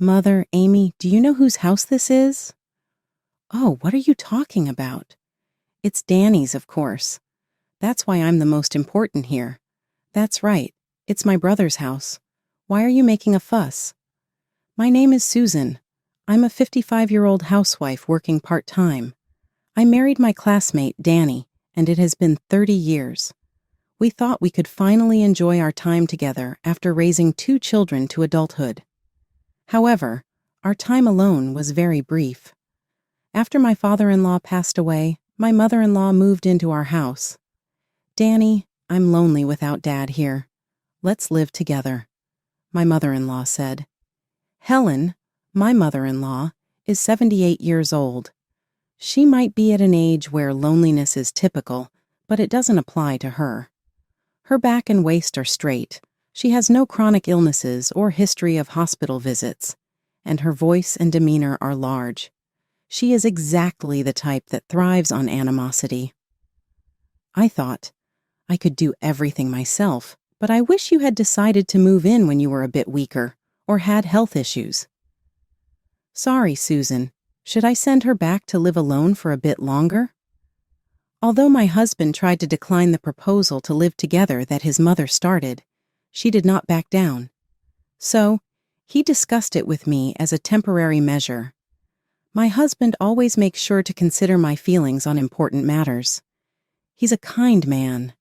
Mother, Amy, do you know whose house this is? Oh, what are you talking about? It's Danny's, of course. That's why I'm the most important here. That's right. It's my brother's house. Why are you making a fuss? My name is Susan. I'm a 55-year-old housewife working part-time. I married my classmate, Danny, and it has been 30 years. We thought we could finally enjoy our time together after raising 2 children to adulthood. However, our time alone was very brief. After my father-in-law passed away, my mother-in-law moved into our house. Danny, I'm lonely without Dad here. Let's live together, my mother-in-law said. Helen, my mother-in-law, is 78 years old. She might be at an age where loneliness is typical, but it doesn't apply to her. Her back and waist are straight. She has no chronic illnesses or history of hospital visits, and her voice and demeanor are large. She is exactly the type that thrives on animosity. I thought, I could do everything myself, but I wish you had decided to move in when you were a bit weaker or had health issues. Sorry, Susan. Should I send her back to live alone for a bit longer? Although my husband tried to decline the proposal to live together that his mother started, she did not back down. So, he discussed it with me as a temporary measure. My husband always makes sure to consider my feelings on important matters. He's a kind man.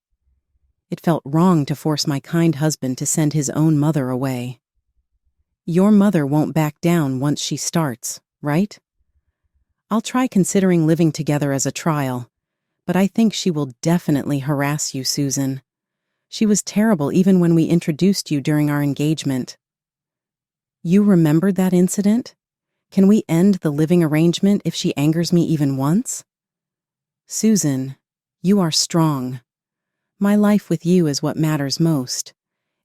It felt wrong to force my kind husband to send his own mother away. Your mother won't back down once she starts, right? I'll try considering living together as a trial, but I think she will definitely harass you, Susan. She was terrible even when we introduced you during our engagement. You remembered that incident? Can we end the living arrangement if she angers me even once? Susan, you are strong. My life with you is what matters most.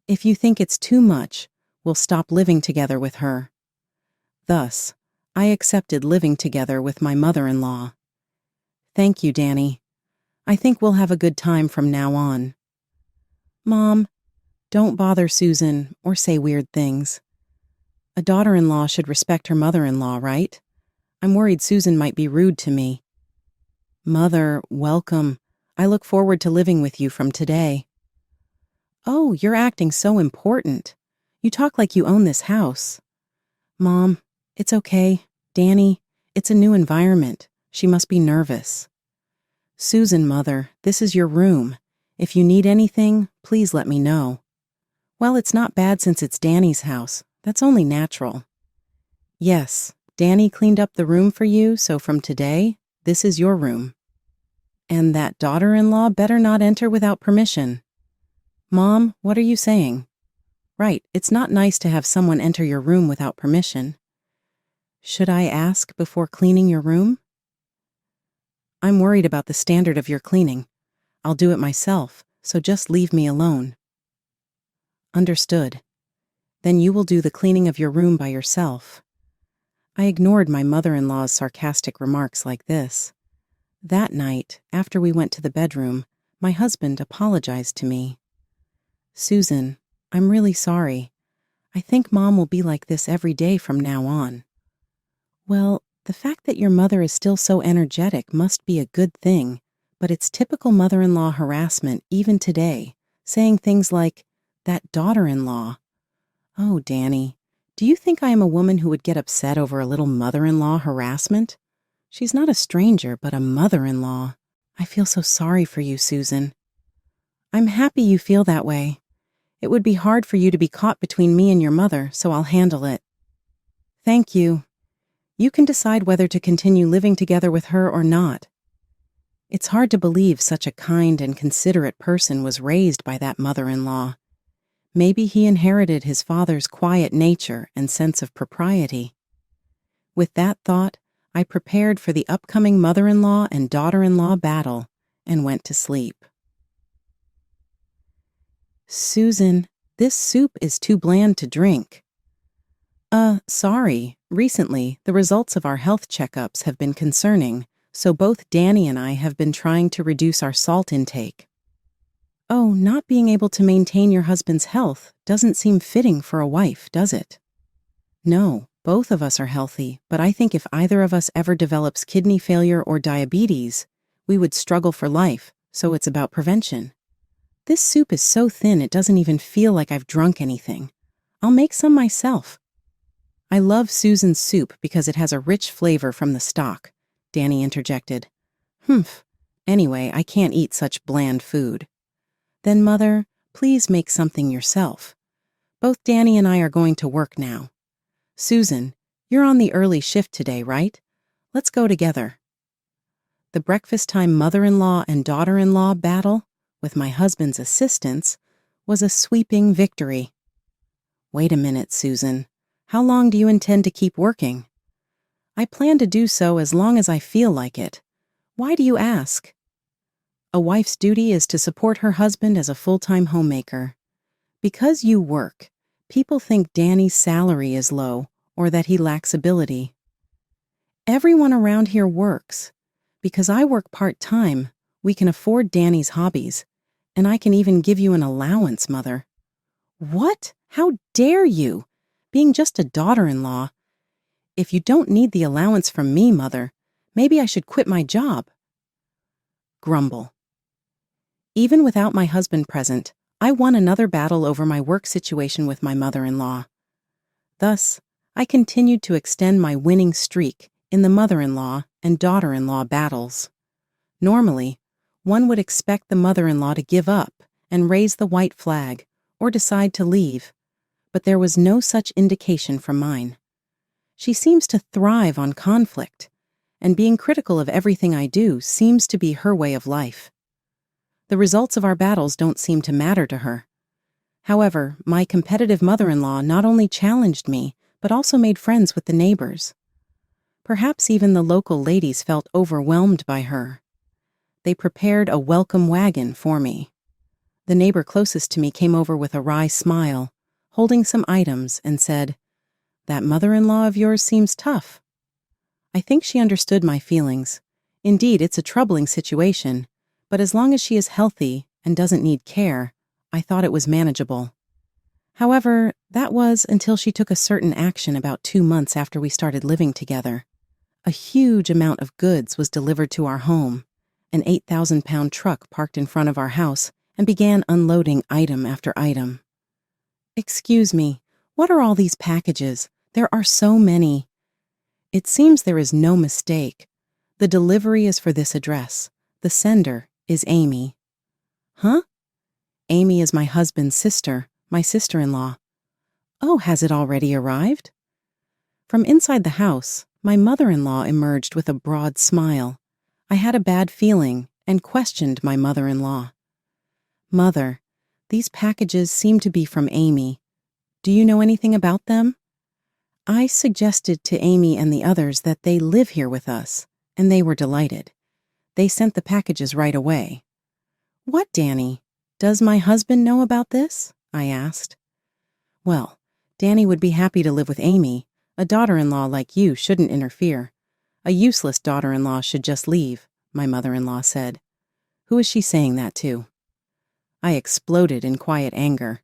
If you think it's too much, we'll stop living together with her. Thus, I accepted living together with my mother-in-law. Thank you, Danny. I think we'll have a good time from now on. Mom, don't bother Susan or say weird things. A daughter-in-law should respect her mother-in-law, right? I'm worried Susan might be rude to me. Mother, welcome. I look forward to living with you from today. Oh, you're acting so important. You talk like you own this house. Mom, it's okay. Danny, it's a new environment. She must be nervous. Susan, Mother, this is your room. If you need anything, please let me know. Well, it's not bad since it's Danny's house. That's only natural. Yes, Danny cleaned up the room for you, so from today, this is your room. And that daughter-in-law better not enter without permission. Mom, what are you saying? Right, it's not nice to have someone enter your room without permission. Should I ask before cleaning your room? I'm worried about the standard of your cleaning. I'll do it myself, so just leave me alone. Understood. Then you will do the cleaning of your room by yourself. I ignored my mother-in-law's sarcastic remarks like this. That night, after we went to the bedroom, my husband apologized to me. Susan, I'm really sorry. I think Mom will be like this every day from now on. Well, the fact that your mother is still so energetic must be a good thing, but it's typical mother-in-law harassment even today, saying things like, that daughter-in-law. Oh, Danny, do you think I am a woman who would get upset over a little mother-in-law harassment? She's not a stranger, but a mother-in-law. I feel so sorry for you, Susan. I'm happy you feel that way. It would be hard for you to be caught between me and your mother, so I'll handle it. Thank you. You can decide whether to continue living together with her or not. It's hard to believe such a kind and considerate person was raised by that mother-in-law. Maybe he inherited his father's quiet nature and sense of propriety. With that thought, I prepared for the upcoming mother-in-law and daughter-in-law battle and went to sleep. Susan, this soup is too bland to drink. Sorry. Recently, the results of our health checkups have been concerning, so both Danny and I have been trying to reduce our salt intake. Oh, not being able to maintain your husband's health doesn't seem fitting for a wife, does it? No, Both of us are healthy, but I think if either of us ever develops kidney failure or diabetes, we would struggle for life, so it's about prevention. This soup is so thin it doesn't even feel like I've drunk anything. I'll make some myself. I love Susan's soup because it has a rich flavor from the stock, Danny interjected. Humph. Anyway, I can't eat such bland food. Then, Mother, please make something yourself. Both Danny and I are going to work now. Susan, you're on the early shift today, right? Let's go together. The breakfast time mother-in-law and daughter-in-law battle, with my husband's assistance, was a sweeping victory. Wait a minute, Susan. How long do you intend to keep working? I plan to do so as long as I feel like it. Why do you ask? A wife's duty is to support her husband as a full-time homemaker. Because you work, people think Danny's salary is low or that he lacks ability. Everyone around here works. Because I work part-time, we can afford Danny's hobbies, and I can even give you an allowance, Mother. What? How dare you? Being just a daughter-in-law. If you don't need the allowance from me, Mother, maybe I should quit my job. Grumble. Even without my husband present, I won another battle over my work situation with my mother-in-law. Thus, I continued to extend my winning streak in the mother-in-law and daughter-in-law battles. Normally, one would expect the mother-in-law to give up and raise the white flag or decide to leave, but there was no such indication from mine. She seems to thrive on conflict, and being critical of everything I do seems to be her way of life. The results of our battles don't seem to matter to her. However, my competitive mother-in-law not only challenged me, but also made friends with the neighbors. Perhaps even the local ladies felt overwhelmed by her. They prepared a welcome wagon for me. The neighbor closest to me came over with a wry smile, holding some items, and said, "That mother-in-law of yours seems tough." I think she understood my feelings. Indeed, it's a troubling situation, but as long as she is healthy and doesn't need care, I thought it was manageable. However, that was until she took a certain action about 2 months after we started living together. A huge amount of goods was delivered to our home. An 8,000-pound truck parked in front of our house and began unloading item after item. "Excuse me, what are all these packages? There are so many." "It seems there is no mistake. The delivery is for this address. The sender is Amy." "Huh?" "Amy is my husband's sister, my sister-in-law." "Oh, has it already arrived?" From inside the house, my mother-in-law emerged with a broad smile. I had a bad feeling and questioned my mother-in-law. "Mother, these packages seem to be from Amy. Do you know anything about them?" I suggested to Amy and the others that they live here with us, and they were delighted. They sent the packages right away. "What, Danny? Does my husband know about this?" I asked. "Well, Danny would be happy to live with Amy. A daughter-in-law like you shouldn't interfere. A useless daughter-in-law should just leave," my mother-in-law said. "Who is she saying that to?" I exploded in quiet anger.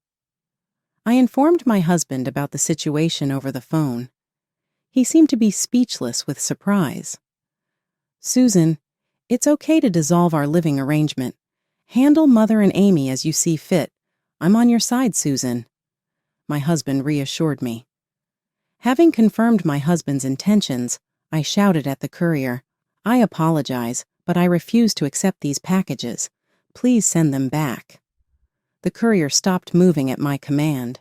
I informed my husband about the situation over the phone. He seemed to be speechless with surprise. "Susan, it's okay to dissolve our living arrangement. Handle Mother and Amy as you see fit. I'm on your side, Susan." My husband reassured me. Having confirmed my husband's intentions, I shouted at the courier, "I apologize, but I refuse to accept these packages. Please send them back." The courier stopped moving at my command.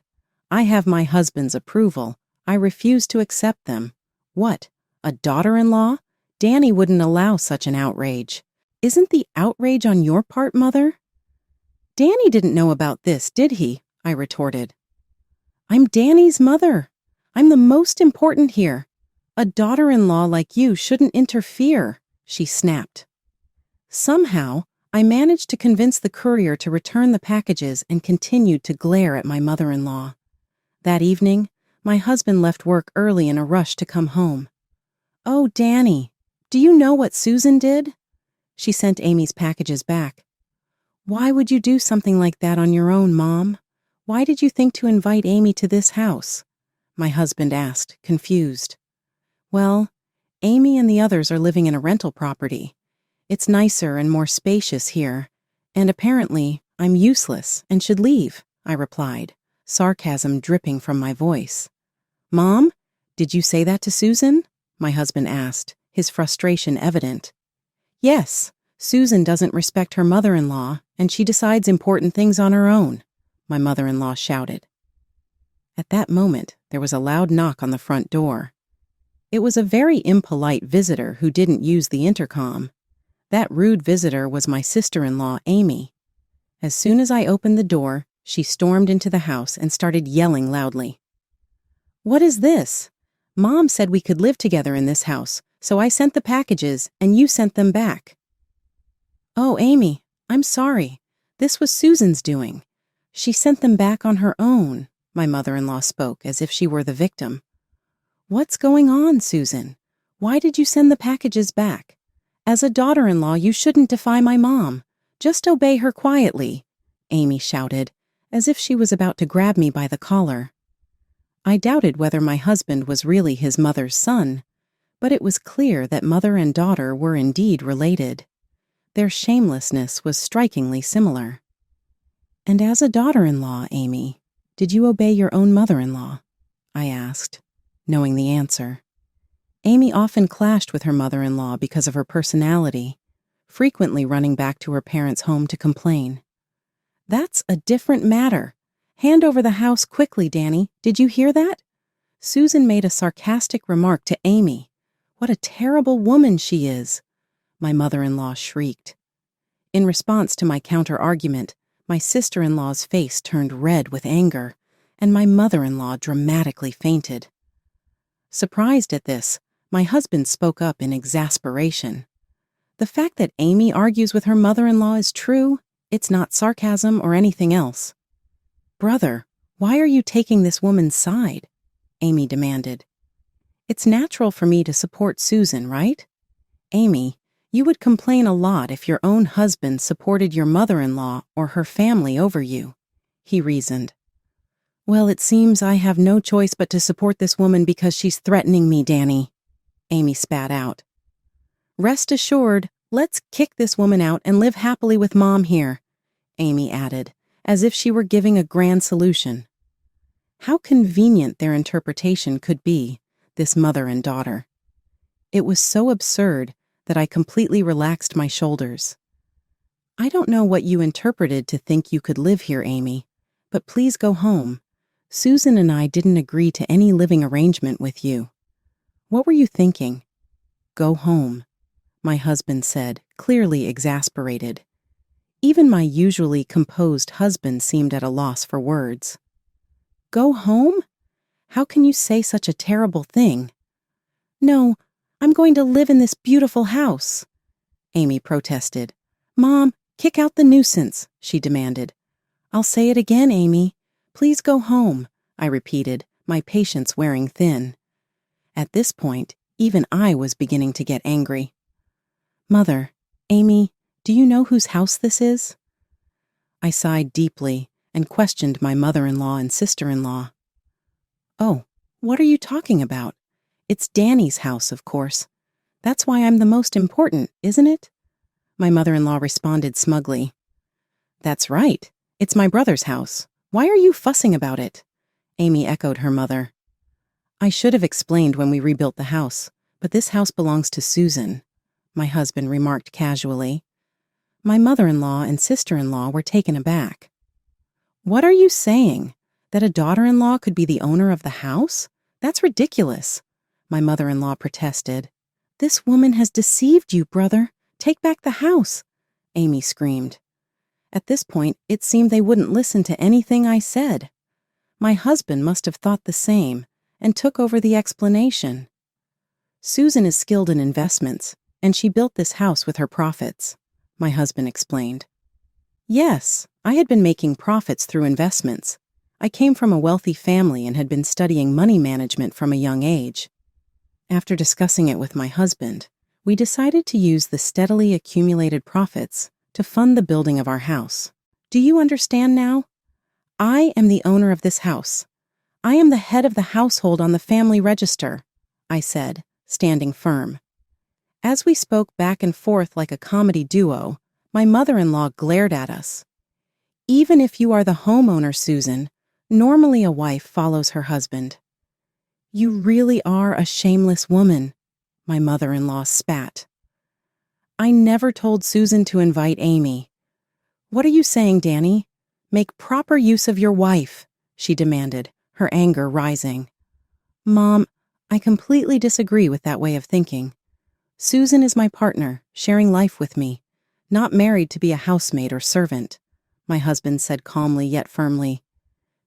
"I have my husband's approval. I refuse to accept them." "What? A daughter-in-law? Danny wouldn't allow such an outrage." "Isn't the outrage on your part, Mother?" "Danny didn't know about this, did he?" I retorted. "I'm Danny's mother. I'm the most important here. A daughter-in-law like you shouldn't interfere," she snapped. Somehow, I managed to convince the courier to return the packages and continued to glare at my mother-in-law. That evening, my husband left work early in a rush to come home. "Oh, Danny, do you know what Susan did?" She sent Amy's packages back. "Why would you do something like that on your own, Mom? Why did you think to invite Amy to this house?" my husband asked, confused. Well, Amy and the others are living in a rental property. It's nicer and more spacious here, and apparently I'm useless and should leave, I replied, sarcasm dripping from my voice. Mom, did you say that to Susan? My husband asked, his frustration evident. Yes, Susan doesn't respect her mother-in-law, and she decides important things on her own, my mother-in-law shouted. At that moment, there was a loud knock on the front door. It was a very impolite visitor who didn't use the intercom. That rude visitor was my sister-in-law, Amy. As soon as I opened the door, she stormed into the house and started yelling loudly. What is this? Mom said we could live together in this house, so I sent the packages and you sent them back. Oh, Amy, I'm sorry. This was Susan's doing. She sent them back on her own, my mother-in-law spoke as if she were the victim. What's going on, Susan? Why did you send the packages back? As a daughter-in-law, you shouldn't defy my mom. Just obey her quietly, Amy shouted, as if she was about to grab me by the collar. I doubted whether my husband was really his mother's son, but it was clear that mother and daughter were indeed related. Their shamelessness was strikingly similar. And as a daughter-in-law, Amy, did you obey your own mother-in-law? I asked, knowing the answer. Amy often clashed with her mother-in-law because of her personality, frequently running back to her parents' home to complain. That's a different matter. Hand over the house quickly, Danny. Did you hear that? Susan made a sarcastic remark to Amy. What a terrible woman she is, my mother-in-law shrieked. In response to my counter-argument, my sister-in-law's face turned red with anger, and my mother-in-law dramatically fainted. Surprised at this, my husband spoke up in exasperation. The fact that Amy argues with her mother-in-law is true. It's not sarcasm or anything else. Brother, why are you taking this woman's side? Amy demanded. It's natural for me to support Susan, right? Amy, you would complain a lot if your own husband supported your mother-in-law or her family over you, he reasoned. Well, it seems I have no choice but to support this woman because she's threatening me, Danny, Amy spat out. Rest assured, let's kick this woman out and live happily with Mom here, Amy added, as if she were giving a grand solution. How convenient their interpretation could be, this mother and daughter. It was so absurd that I completely relaxed my shoulders. I don't know what you interpreted to think you could live here, Amy, but please go home. Susan and I didn't agree to any living arrangement with you. What were you thinking? Go home, my husband said, clearly exasperated. Even my usually composed husband seemed at a loss for words. Go home? How can you say such a terrible thing? No, I'm going to live in this beautiful house, Amy protested. Mom, kick out the nuisance, she demanded. I'll say it again, Amy. Please go home, I repeated, my patience wearing thin. At this point, even I was beginning to get angry. Mother, Amy, do you know whose house this is? I sighed deeply and questioned my mother-in-law and sister-in-law. Oh, what are you talking about? It's Danny's house, of course. That's why I'm the most important, isn't it? My mother-in-law responded smugly. That's right. It's my brother's house. Why are you fussing about it? Amy echoed her mother. I should have explained when we rebuilt the house, but this house belongs to Susan, my husband remarked casually. My mother-in-law and sister-in-law were taken aback. What are you saying? That a daughter-in-law could be the owner of the house? That's ridiculous, my mother-in-law protested. This woman has deceived you, brother. Take back the house, Amy screamed. At this point, it seemed they wouldn't listen to anything I said. My husband must have thought the same and took over the explanation. Susan is skilled in investments, and she built this house with her profits, my husband explained. Yes, I had been making profits through investments. I came from a wealthy family and had been studying money management from a young age. After discussing it with my husband, we decided to use the steadily accumulated profits to fund the building of our house. Do you understand now? I am the owner of this house. I am the head of the household on the family register, I said, standing firm. As we spoke back and forth like a comedy duo, my mother-in-law glared at us. Even if you are the homeowner, Susan, normally a wife follows her husband. You really are a shameless woman, my mother-in-law spat. I never told Susan to invite Amy. What are you saying, Danny? Make proper use of your wife, she demanded, her anger rising. Mom, I completely disagree with that way of thinking. Susan is my partner, sharing life with me, not married to be a housemaid or servant, my husband said calmly yet firmly.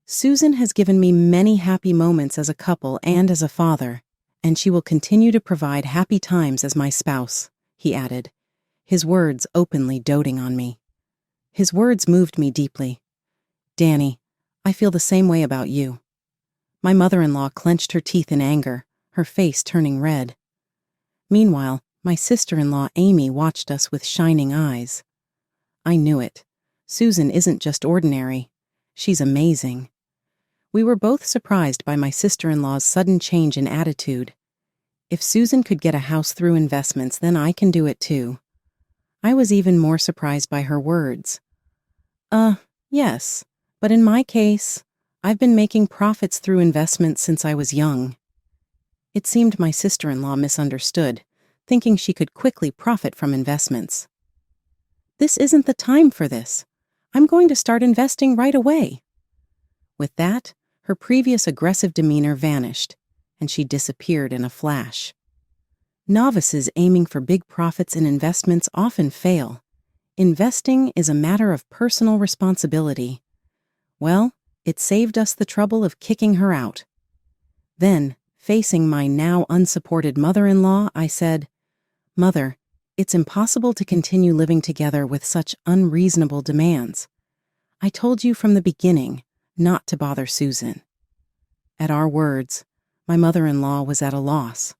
Susan has given me many happy moments as a couple and as a father, and she will continue to provide happy times as my spouse, he added, his words openly doting on me. His words moved me deeply. Danny, I feel the same way about you. My mother-in-law clenched her teeth in anger, her face turning red. Meanwhile, my sister-in-law Amy watched us with shining eyes. I knew it. Susan isn't just ordinary. She's amazing. We were both surprised by my sister-in-law's sudden change in attitude. If Susan could get a house through investments, then I can do it too. I was even more surprised by her words. Yes, but in my case, I've been making profits through investments since I was young. It seemed my sister-in-law misunderstood, thinking she could quickly profit from investments. This isn't the time for this. I'm going to start investing right away. With that, her previous aggressive demeanor vanished, and she disappeared in a flash. Novices aiming for big profits in investments often fail. Investing is a matter of personal responsibility. Well, it saved us the trouble of kicking her out. Then, facing my now unsupported mother-in-law, I said, Mother, it's impossible to continue living together with such unreasonable demands. I told you from the beginning not to bother Susan. At our words, my mother-in-law was at a loss.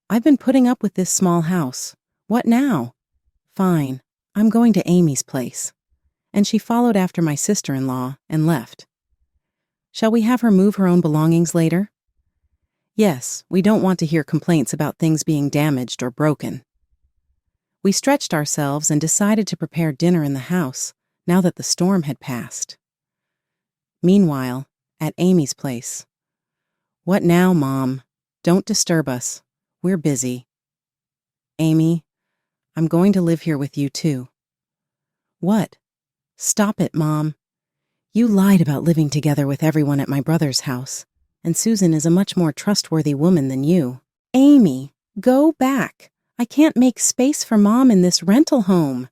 I've been putting up with this small house. What now? Fine, I'm going to Amy's place. And she followed after my sister-in-law and left. Shall we have her move her own belongings later? Yes, we don't want to hear complaints about things being damaged or broken. We stretched ourselves and decided to prepare dinner in the house, now that the storm had passed. Meanwhile, at Amy's place. What now, Mom? Don't disturb us. We're busy. Amy, I'm going to live here with you too. What? Stop it, Mom. You lied about living together with everyone at my brother's house, and Susan is a much more trustworthy woman than you. Amy, go back. I can't make space for Mom in this rental home.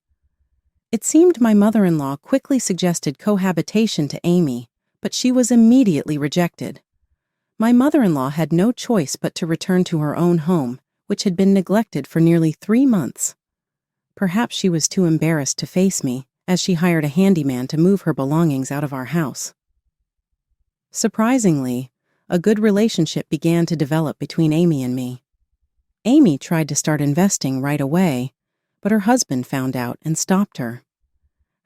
It seemed my mother-in-law quickly suggested cohabitation to Amy, but she was immediately rejected. My mother-in-law had no choice but to return to her own home, which had been neglected for nearly 3 months. Perhaps she was too embarrassed to face me, as she hired a handyman to move her belongings out of our house. Surprisingly, a good relationship began to develop between Amy and me. Amy tried to start investing right away, but her husband found out and stopped her.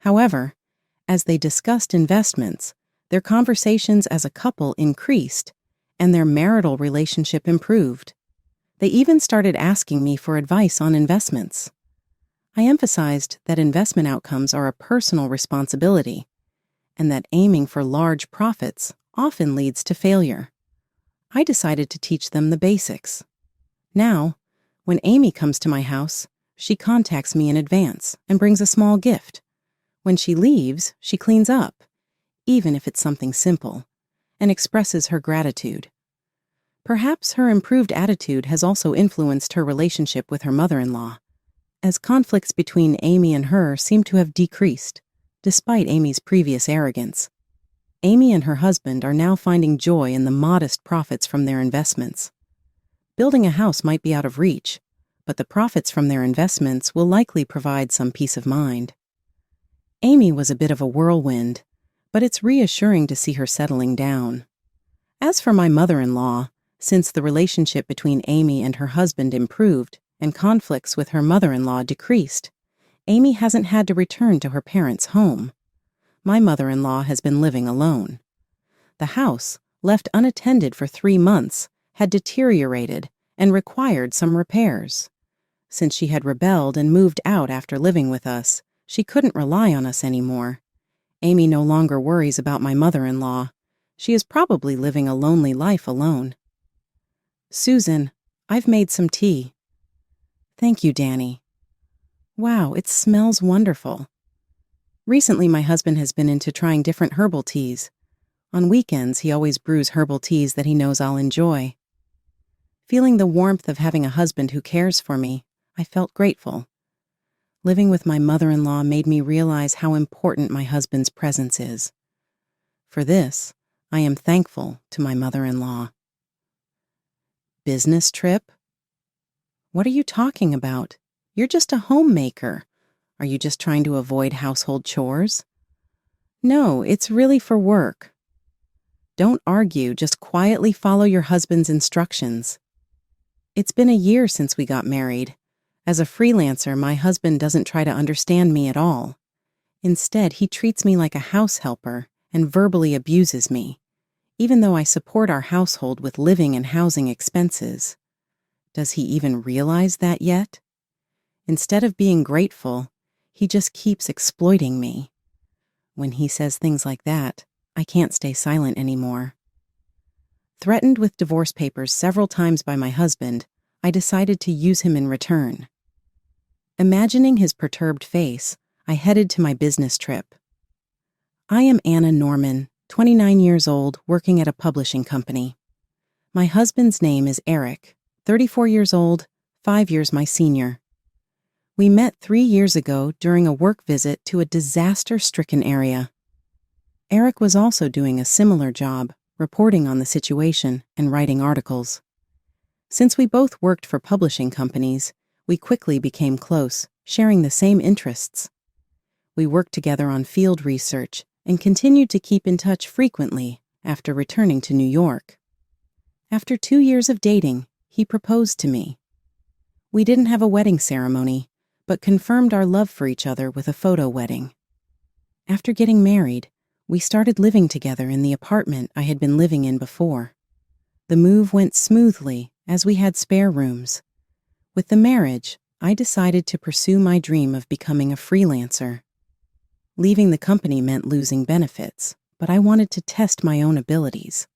However, as they discussed investments, their conversations as a couple increased, and their marital relationship improved. They even started asking me for advice on investments. I emphasized that investment outcomes are a personal responsibility, and that aiming for large profits often leads to failure. I decided to teach them the basics. Now, when Amy comes to my house, she contacts me in advance and brings a small gift. When she leaves, she cleans up, even if it's something simple, and expresses her gratitude. Perhaps her improved attitude has also influenced her relationship with her mother-in-law, as conflicts between Amy and her seem to have decreased, despite Amy's previous arrogance. Amy and her husband are now finding joy in the modest profits from their investments. Building a house might be out of reach, but the profits from their investments will likely provide some peace of mind. Amy was a bit of a whirlwind, but it's reassuring to see her settling down. As for my mother-in-law, since the relationship between Amy and her husband improved and conflicts with her mother-in-law decreased, Amy hasn't had to return to her parents' home. My mother-in-law has been living alone. The house, left unattended for 3 months, had deteriorated and required some repairs. Since she had rebelled and moved out after living with us, she couldn't rely on us anymore. Amy no longer worries about my mother-in-law. She is probably living a lonely life alone. Susan, I've made some tea. Thank you, Danny. Wow, it smells wonderful. Recently, my husband has been into trying different herbal teas. On weekends, he always brews herbal teas that he knows I'll enjoy. Feeling the warmth of having a husband who cares for me, I felt grateful. Living with my mother-in-law made me realize how important my husband's presence is. For this, I am thankful to my mother-in-law. Business trip? What are you talking about? You're just a homemaker. Are you just trying to avoid household chores? No, it's really for work. Don't argue, just quietly follow your husband's instructions. It's been a year since we got married. As a freelancer, my husband doesn't try to understand me at all. Instead, he treats me like a house helper and verbally abuses me, even though I support our household with living and housing expenses. Does he even realize that yet? Instead of being grateful, he just keeps exploiting me. When he says things like that, I can't stay silent anymore. Threatened with divorce papers several times by my husband, I decided to use him in return. Imagining his perturbed face, I headed to my business trip. I am Anna Norman, 29 years old, working at a publishing company. My husband's name is Eric, 34 years old, 5 years my senior. We met 3 years ago during a work visit to a disaster-stricken area. Eric was also doing a similar job, reporting on the situation and writing articles. Since we both worked for publishing companies, we quickly became close, sharing the same interests. We worked together on field research and continued to keep in touch frequently after returning to New York. After 2 years of dating, he proposed to me. We didn't have a wedding ceremony, but confirmed our love for each other with a photo wedding. After getting married, we started living together in the apartment I had been living in before. The move went smoothly as we had spare rooms. With the marriage, I decided to pursue my dream of becoming a freelancer. Leaving the company meant losing benefits, but I wanted to test my own abilities.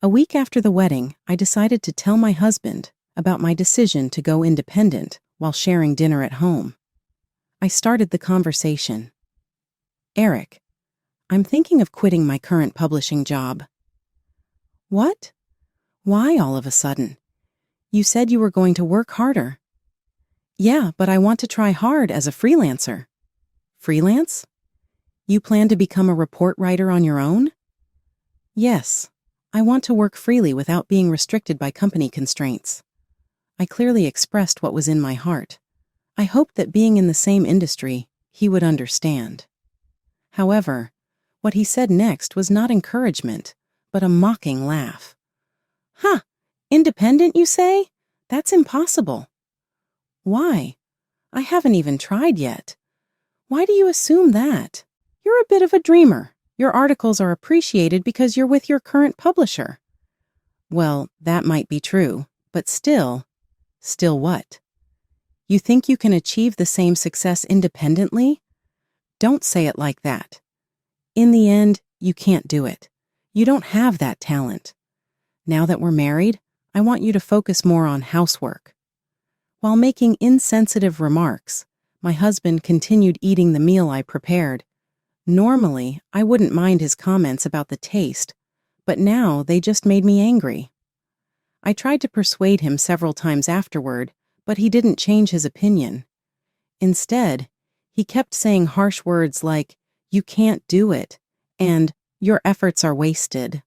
A week after the wedding, I decided to tell my husband about my decision to go independent while sharing dinner at home. I started the conversation. Eric, I'm thinking of quitting my current publishing job. What? Why all of a sudden? You said you were going to work harder. Yeah, but I want to try hard as a freelancer. Freelance? You plan to become a report writer on your own? Yes, I want to work freely without being restricted by company constraints. I clearly expressed what was in my heart. I hoped that being in the same industry, he would understand. However, what he said next was not encouragement, but a mocking laugh. Huh, independent, you say? That's impossible. Why? I haven't even tried yet. Why do you assume that? You're a bit of a dreamer. Your articles are appreciated because you're with your current publisher. Well, that might be true, but still what? You think you can achieve the same success independently? Don't say it like that. In the end, you can't do it. You don't have that talent. Now that we're married, I want you to focus more on housework. While making insensitive remarks, my husband continued eating the meal I prepared. Normally, I wouldn't mind his comments about the taste, but now they just made me angry. I tried to persuade him several times afterward, but he didn't change his opinion. Instead, he kept saying harsh words like, "You can't do it," and "Your efforts are wasted."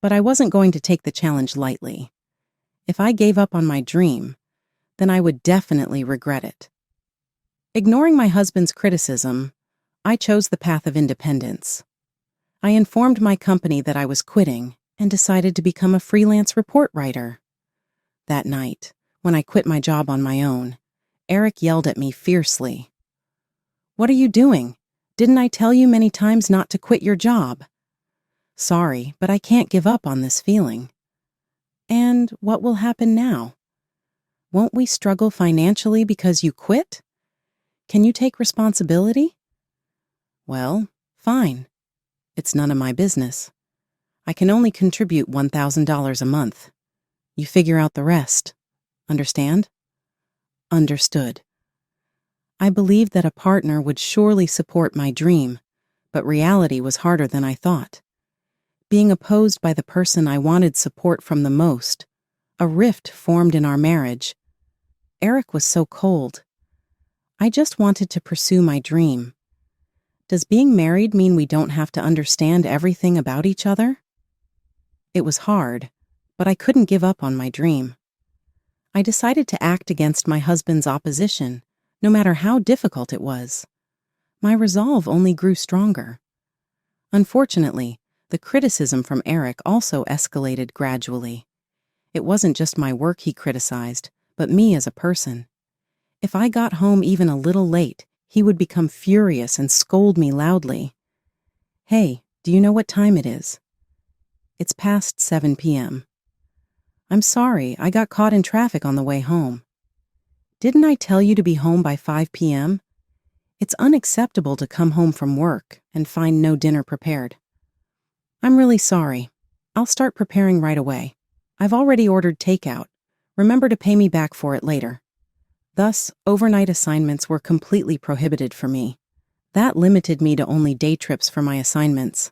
But I wasn't going to take the challenge lightly. If I gave up on my dream, then I would definitely regret it. Ignoring my husband's criticism, I chose the path of independence. I informed my company that I was quitting and decided to become a freelance report writer. That night, when I quit my job on my own, Eric yelled at me fiercely. "What are you doing? Didn't I tell you many times not to quit your job?" Sorry, but I can't give up on this feeling. And what will happen now? Won't we struggle financially because you quit? Can you take responsibility? Well, fine. It's none of my business. I can only contribute $1,000 a month. You figure out the rest. Understand? Understood. I believed that a partner would surely support my dream, but reality was harder than I thought. Being opposed by the person I wanted support from the most, a rift formed in our marriage. Eric was so cold. I just wanted to pursue my dream. Does being married mean we don't have to understand everything about each other? It was hard, but I couldn't give up on my dream. I decided to act against my husband's opposition, no matter how difficult it was. My resolve only grew stronger. Unfortunately, the criticism from Eric also escalated gradually. It wasn't just my work he criticized, but me as a person. If I got home even a little late, he would become furious and scold me loudly. Hey, do you know what time it is? It's past 7 p.m. I'm sorry, I got caught in traffic on the way home. Didn't I tell you to be home by 5 p.m.? It's unacceptable to come home from work and find no dinner prepared. I'm really sorry. I'll start preparing right away. I've already ordered takeout. Remember to pay me back for it later. Thus, overnight assignments were completely prohibited for me. That limited me to only day trips for my assignments.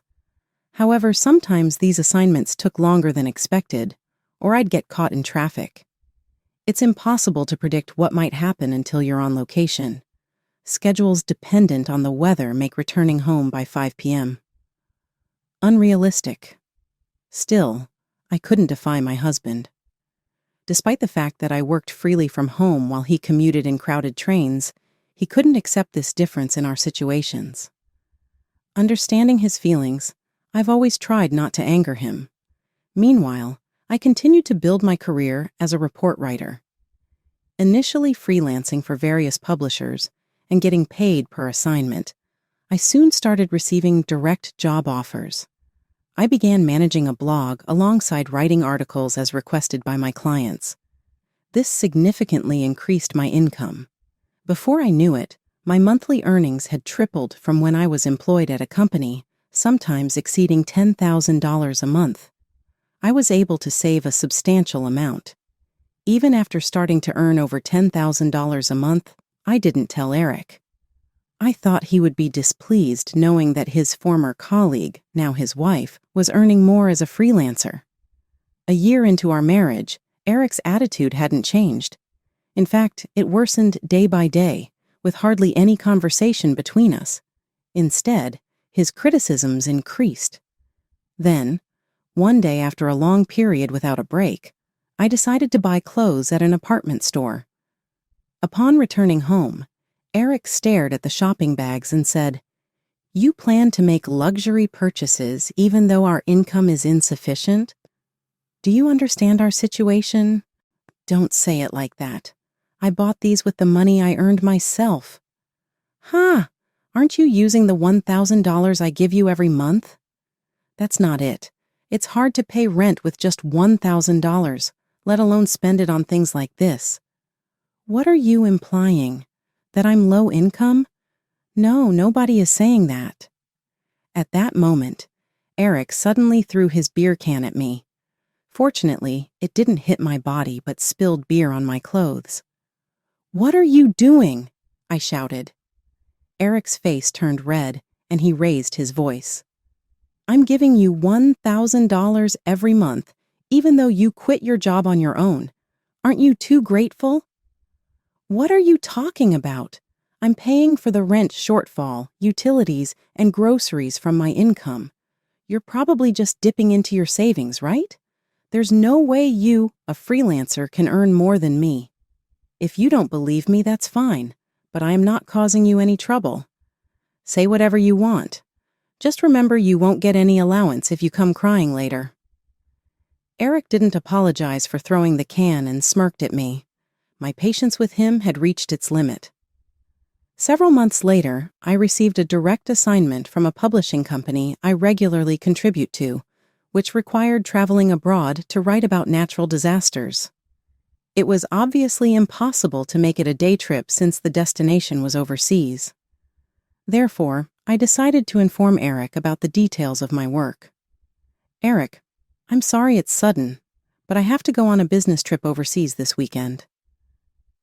However, sometimes these assignments took longer than expected, or I'd get caught in traffic. It's impossible to predict what might happen until you're on location. Schedules dependent on the weather make returning home by 5 p.m. Unrealistic. Still, I couldn't defy my husband. Despite the fact that I worked freely from home while he commuted in crowded trains, he couldn't accept this difference in our situations. Understanding his feelings, I've always tried not to anger him. Meanwhile, I continued to build my career as a report writer. Initially freelancing for various publishers and getting paid per assignment, I soon started receiving direct job offers. I began managing a blog alongside writing articles as requested by my clients. This significantly increased my income. Before I knew it, my monthly earnings had tripled from when I was employed at a company, sometimes exceeding $10,000 a month. I was able to save a substantial amount. Even after starting to earn over $10,000 a month, I didn't tell Eric. I thought he would be displeased knowing that his former colleague, now his wife, was earning more as a freelancer. A year into our marriage, Eric's attitude hadn't changed. In fact, it worsened day by day, with hardly any conversation between us. Instead, his criticisms increased. Then, one day after a long period without a break, I decided to buy clothes at an apartment store. Upon returning home, Eric stared at the shopping bags and said, "You plan to make luxury purchases even though our income is insufficient? Do you understand our situation?" "Don't say it like that. I bought these with the money I earned myself." "Huh, aren't you using the $1,000 I give you every month?" "That's not it. It's hard to pay rent with just $1,000, let alone spend it on things like this." "What are you implying? That I'm low income?" "No, nobody is saying that." At that moment, Eric suddenly threw his beer can at me. Fortunately, it didn't hit my body but spilled beer on my clothes. "What are you doing?" I shouted. Eric's face turned red, and he raised his voice. "I'm giving you $1,000 every month, even though you quit your job on your own. Aren't you too grateful?" "What are you talking about? I'm paying for the rent shortfall, utilities, and groceries from my income. You're probably just dipping into your savings, right? There's no way you, a freelancer, can earn more than me. If you don't believe me, that's fine, but I am not causing you any trouble. Say whatever you want. Just remember you won't get any allowance if you come crying later." Eric didn't apologize for throwing the can and smirked at me. My patience with him had reached its limit. Several months later, I received a direct assignment from a publishing company I regularly contribute to, which required traveling abroad to write about natural disasters. It was obviously impossible to make it a day trip since the destination was overseas. Therefore, I decided to inform Eric about the details of my work. Eric, I'm sorry it's sudden, but I have to go on a business trip overseas this weekend.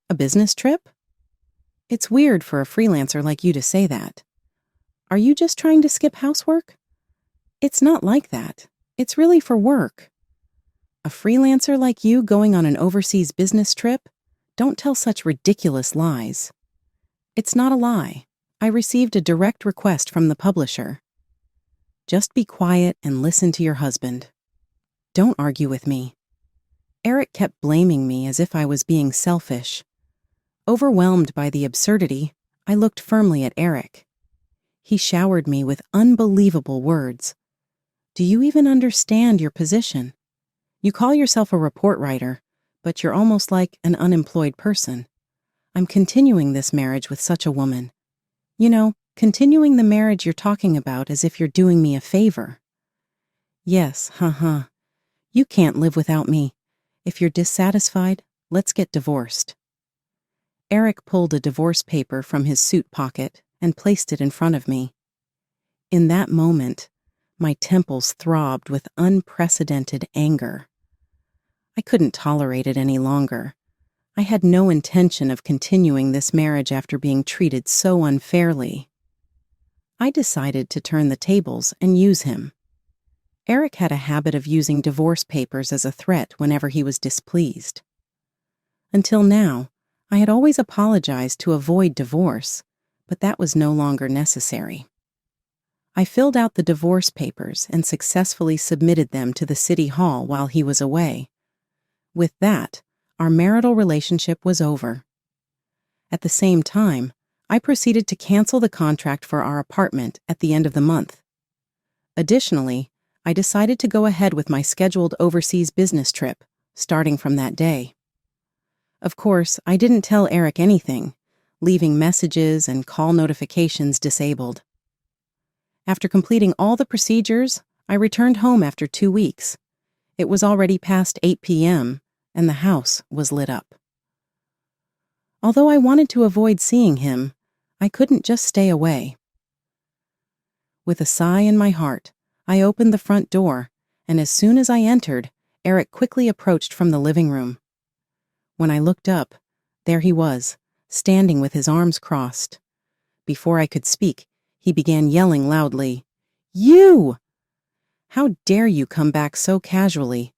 A business trip? It's weird for a freelancer like you to say that. Are you just trying to skip housework? It's not like that. It's really for work. A freelancer like you going on an overseas business trip? Don't tell such ridiculous lies. It's not a lie. I received a direct request from the publisher. Just be quiet and listen to your husband. Don't argue with me. Eric kept blaming me as if I was being selfish. Overwhelmed by the absurdity, I looked firmly at Eric. He showered me with unbelievable words. Do you even understand your position? You call yourself a report writer, but you're almost like an unemployed person. I'm continuing this marriage with such a woman. You know, continuing the marriage you're talking about as if you're doing me a favor. Yes, You can't live without me. If you're dissatisfied, let's get divorced. Eric pulled a divorce paper from his suit pocket and placed it in front of me. In that moment, my temples throbbed with unprecedented anger. I couldn't tolerate it any longer. I had no intention of continuing this marriage after being treated so unfairly. I decided to turn the tables and use him. Eric had a habit of using divorce papers as a threat whenever he was displeased. Until now, I had always apologized to avoid divorce, but that was no longer necessary. I filled out the divorce papers and successfully submitted them to the city hall while he was away. With that, our marital relationship was over. At the same time, I proceeded to cancel the contract for our apartment at the end of the month. Additionally, I decided to go ahead with my scheduled overseas business trip, starting from that day. Of course, I didn't tell Eric anything, leaving messages and call notifications disabled. After completing all the procedures, I returned home after 2 weeks. It was already past 8 p.m., and the house was lit up. Although I wanted to avoid seeing him, I couldn't just stay away. With a sigh in my heart, I opened the front door, and as soon as I entered, Eric quickly approached from the living room. When I looked up, there he was, standing with his arms crossed. Before I could speak, he began yelling loudly, "You! How dare you come back so casually?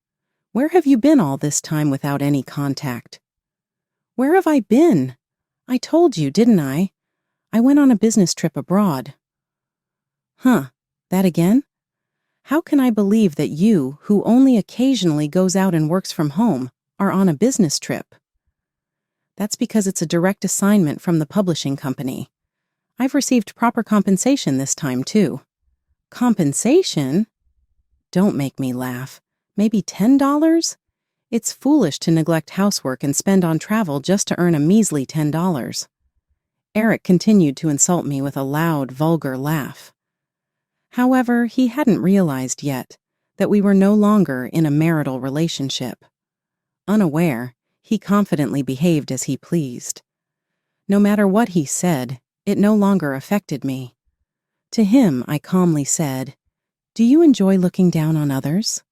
Where have you been all this time without any contact?" "Where have I been? I told you, didn't I? I went on a business trip abroad." "Huh, that again? How can I believe that you, who only occasionally goes out and works from home, are on a business trip?" "That's because it's a direct assignment from the publishing company. I've received proper compensation this time, too." "Compensation? Don't make me laugh. Maybe $10? It's foolish to neglect housework and spend on travel just to earn a measly $10. Eric continued to insult me with a loud, vulgar laugh. However, he hadn't realized yet that we were no longer in a marital relationship. Unaware, he confidently behaved as he pleased. No matter what he said, it no longer affected me. To him, I calmly said, "Do you enjoy looking down on others?"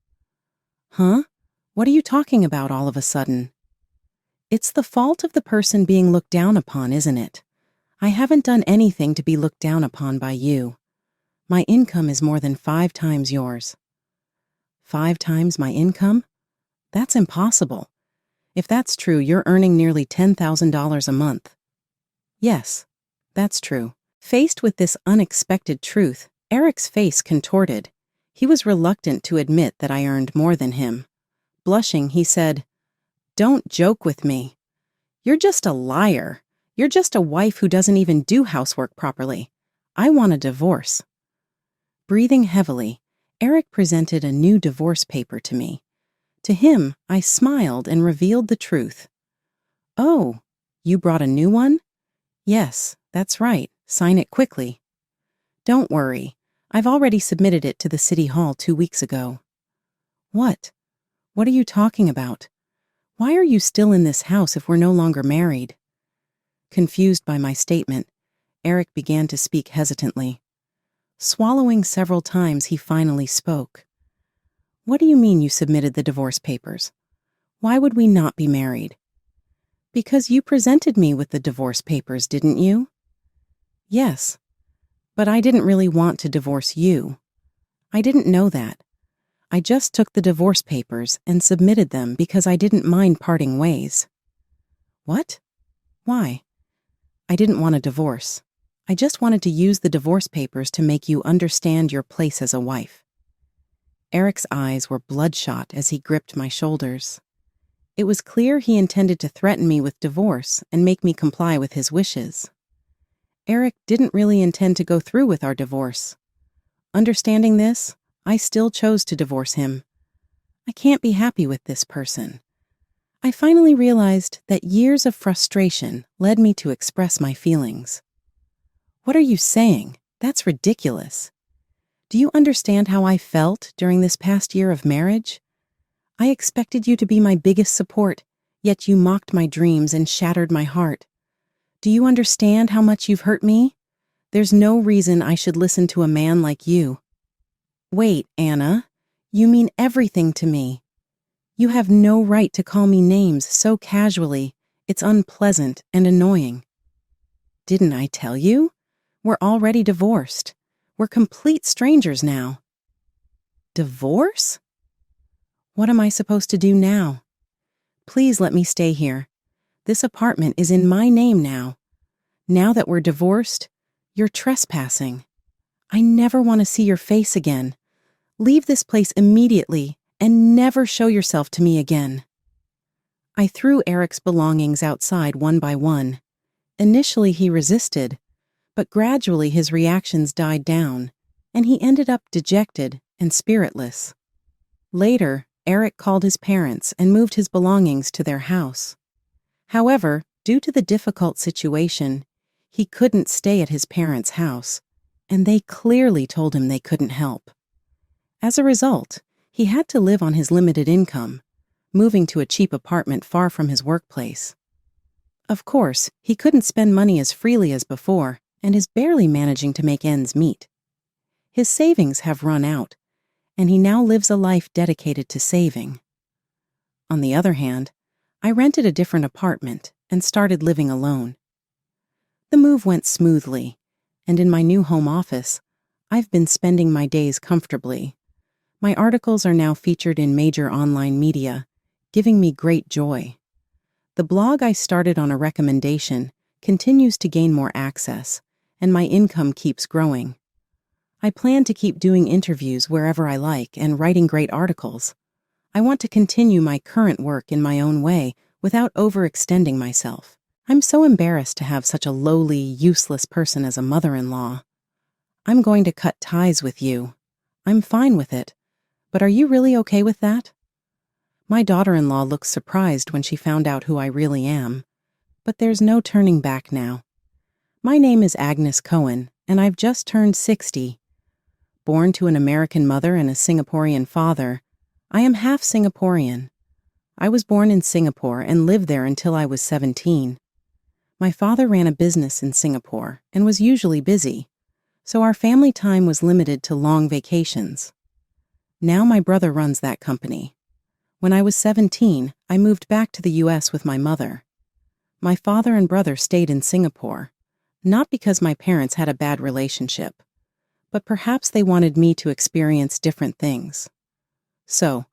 "Huh? What are you talking about all of a sudden?" "It's the fault of the person being looked down upon, isn't it? I haven't done anything to be looked down upon by you. My income is more than 5 times yours." 5 times my income? That's impossible. If that's true, you're earning nearly $10,000 a month. Yes, that's true. Faced with this unexpected truth, Eric's face contorted. He was reluctant to admit that I earned more than him. Blushing, he said, "Don't joke with me. You're just a liar. You're just a wife who doesn't even do housework properly. I want a divorce." Breathing heavily, Eric presented a new divorce paper to me. To him, I smiled and revealed the truth. "Oh, you brought a new one?" "Yes, That's right, sign it quickly. Don't worry, I've already submitted it to the city hall 2 weeks ago. What? What are you talking about? Why are you still in this house if we're no longer married? Confused by my statement, Eric began to speak hesitantly. Swallowing several times, he finally spoke. What do you mean you submitted the divorce papers? Why would we not be married? Because you presented me with the divorce papers, didn't you? Yes, but I didn't really want to divorce you. I didn't know that. I just took the divorce papers and submitted them because I didn't mind parting ways. What? Why? I didn't want a divorce. I just wanted to use the divorce papers to make you understand your place as a wife. Eric's eyes were bloodshot as he gripped my shoulders. It was clear he intended to threaten me with divorce and make me comply with his wishes. Eric didn't really intend to go through with our divorce. Understanding this, I still chose to divorce him. I can't be happy with this person. I finally realized that years of frustration led me to express my feelings. What are you saying? That's ridiculous. Do you understand how I felt during this past year of marriage? I expected you to be my biggest support, yet you mocked my dreams and shattered my heart. Do you understand how much you've hurt me? There's no reason I should listen to a man like you. Wait, Anna, you mean everything to me. You have no right to call me names so casually. It's unpleasant and annoying. Didn't I tell you? We're already divorced. We're complete strangers now. Divorce? What am I supposed to do now? Please let me stay here. This apartment is in my name now. Now that we're divorced, you're trespassing. I never want to see your face again. Leave this place immediately and never show yourself to me again. I threw Eric's belongings outside one by one. Initially he resisted, but gradually his reactions died down, and he ended up dejected and spiritless. Later, Eric called his parents and moved his belongings to their house. However, due to the difficult situation, he couldn't stay at his parents' house, and they clearly told him they couldn't help. As a result, he had to live on his limited income, moving to a cheap apartment far from his workplace. Of course, he couldn't spend money as freely as before and is barely managing to make ends meet. His savings have run out, and he now lives a life dedicated to saving. On the other hand, I rented a different apartment and started living alone. The move went smoothly, and in my new home office, I've been spending my days comfortably. My articles are now featured in major online media, giving me great joy. The blog I started on a recommendation continues to gain more access, and my income keeps growing. I plan to keep doing interviews wherever I like and writing great articles. I want to continue my current work in my own way without overextending myself. I'm so embarrassed to have such a lowly, useless person as a mother-in-law. I'm going to cut ties with you. I'm fine with it. But are you really okay with that? My daughter-in-law looks surprised when she found out who I really am. But there's no turning back now. My name is Agnes Cohen, and I've just turned 60. Born to an American mother and a Singaporean father, I am half Singaporean. I was born in Singapore and lived there until I was 17. My father ran a business in Singapore and was usually busy, so our family time was limited to long vacations. Now my brother runs that company. When I was 17, I moved back to the U.S. with my mother. My father and brother stayed in Singapore, not because my parents had a bad relationship, but perhaps they wanted me to experience different things. So,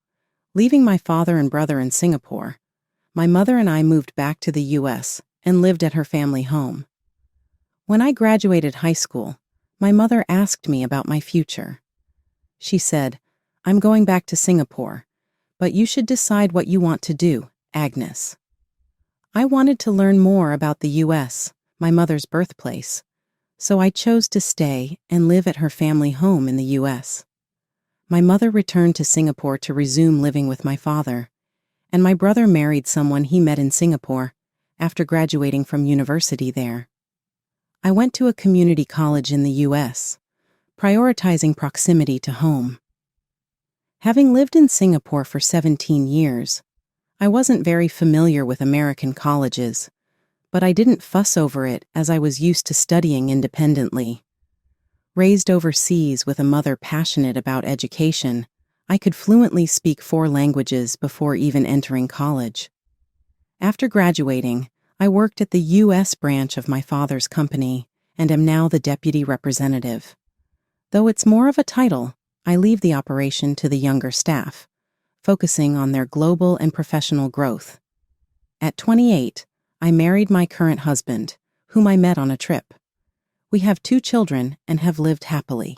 leaving my father and brother in Singapore, my mother and I moved back to the U.S. and lived at her family home. When I graduated high school, my mother asked me about my future. She said, "I'm going back to Singapore, but you should decide what you want to do, Agnes." I wanted to learn more about the U.S., my mother's birthplace, so I chose to stay and live at her family home in the U.S. My mother returned to Singapore to resume living with my father, and my brother married someone he met in Singapore after graduating from university there. I went to a community college in the U.S., prioritizing proximity to home. Having lived in Singapore for 17 years, I wasn't very familiar with American colleges, but I didn't fuss over it as I was used to studying independently. Raised overseas with a mother passionate about education, I could fluently speak 4 languages before even entering college. After graduating, I worked at the U.S. branch of my father's company and am now the deputy representative. Though it's more of a title, I leave the operation to the younger staff, focusing on their global and professional growth. At 28, I married my current husband, whom I met on a trip. We have 2 children and have lived happily.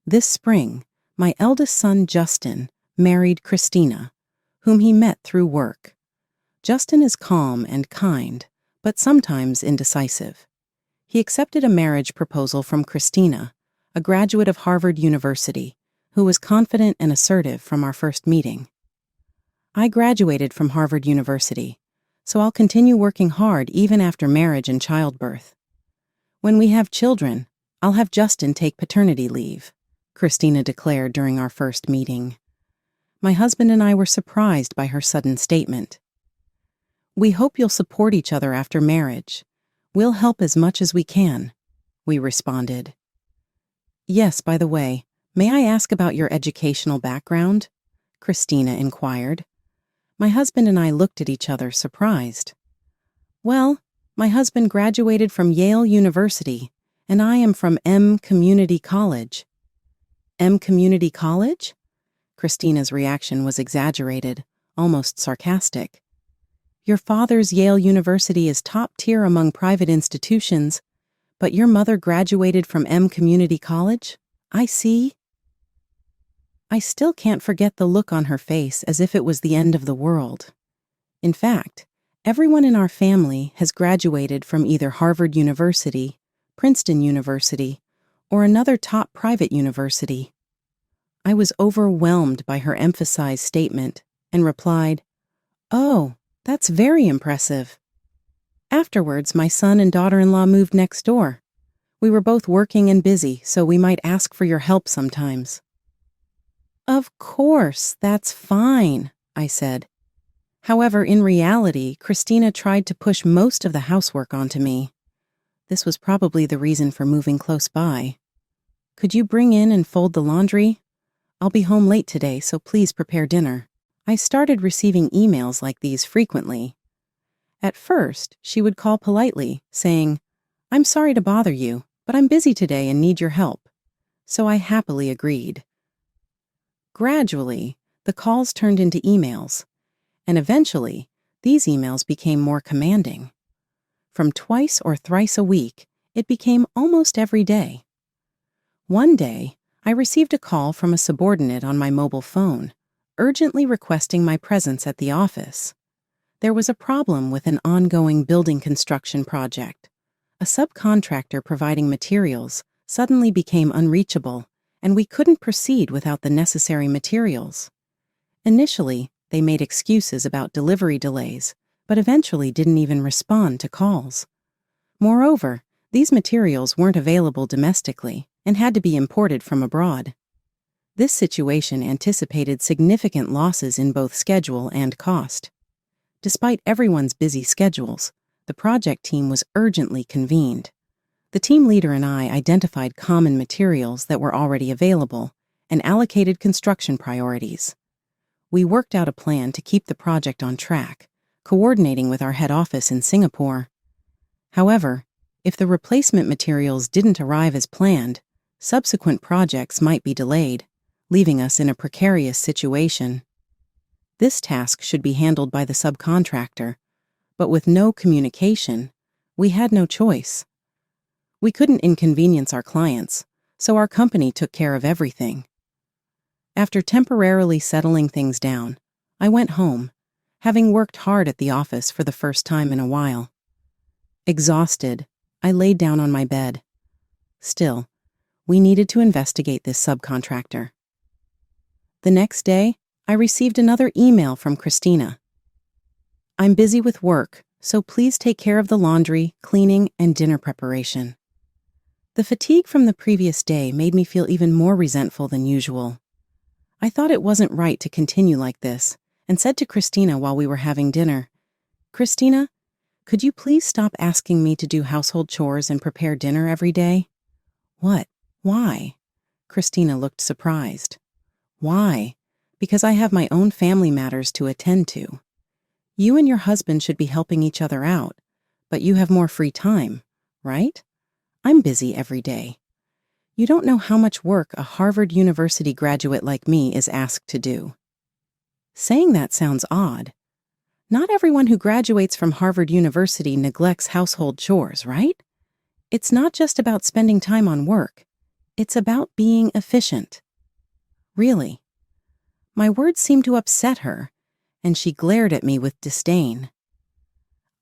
This spring, my eldest son, Justin, married Christina, whom he met through work. Justin is calm and kind, but sometimes indecisive. He accepted a marriage proposal from Christina, a graduate of Harvard University, who was confident and assertive from our first meeting. I graduated from Harvard University, so I'll continue working hard even after marriage and childbirth. When we have children, I'll have Justin take paternity leave, Christina declared during our first meeting. My husband and I were surprised by her sudden statement. We hope you'll support each other after marriage. We'll help as much as we can, we responded. Yes, by the way, may I ask about your educational background? Christina inquired. My husband and I looked at each other surprised. Well, my husband graduated from Yale University, and I am from M Community College. M Community College? Christina's reaction was exaggerated, almost sarcastic. Your father's Yale University is top tier among private institutions, but your mother graduated from M Community College? I see. I still can't forget the look on her face as if it was the end of the world. In fact, everyone in our family has graduated from either Harvard University, Princeton University, or another top private university. I was overwhelmed by her emphasized statement and replied, "Oh, that's very impressive." Afterwards, my son and daughter-in-law moved next door. We were both working and busy, so we might ask for your help sometimes. Of course, that's fine, I said. However, in reality, Christina tried to push most of the housework onto me. This was probably the reason for moving close by. Could you bring in and fold the laundry? I'll be home late today, so please prepare dinner. I started receiving emails like these frequently. At first, she would call politely, saying, "I'm sorry to bother you, but I'm busy today and need your help." So I happily agreed. Gradually, the calls turned into emails, and eventually, these emails became more commanding. From twice or thrice a week, it became almost every day. One day, I received a call from a subordinate on my mobile phone, urgently requesting my presence at the office. There was a problem with an ongoing building construction project. A subcontractor providing materials suddenly became unreachable, and we couldn't proceed without the necessary materials. Initially, they made excuses about delivery delays, but eventually didn't even respond to calls. Moreover, these materials weren't available domestically and had to be imported from abroad. This situation anticipated significant losses in both schedule and cost. Despite everyone's busy schedules, the project team was urgently convened. The team leader and I identified common materials that were already available and allocated construction priorities. We worked out a plan to keep the project on track, coordinating with our head office in Singapore. However, if the replacement materials didn't arrive as planned, subsequent projects might be delayed, leaving us in a precarious situation. This task should be handled by the subcontractor, but with no communication, we had no choice. We couldn't inconvenience our clients, so our company took care of everything. After temporarily settling things down, I went home, having worked hard at the office for the first time in a while. Exhausted, I laid down on my bed. Still, we needed to investigate this subcontractor. The next day, I received another email from Christina. "I'm busy with work, so please take care of the laundry, cleaning, and dinner preparation. The fatigue from the previous day made me feel even more resentful than usual. I thought it wasn't right to continue like this, and said to Christina while we were having dinner, "Christina, could you please stop asking me to do household chores and prepare dinner every day?" "What? Why?" Christina looked surprised. "Why? Because I have my own family matters to attend to. You and your husband should be helping each other out, but you have more free time, right? I'm busy every day. You don't know how much work a Harvard University graduate like me is asked to do." Saying that sounds odd. Not everyone who graduates from Harvard University neglects household chores, right? It's not just about spending time on work. It's about being efficient. Really? My words seemed to upset her, and she glared at me with disdain.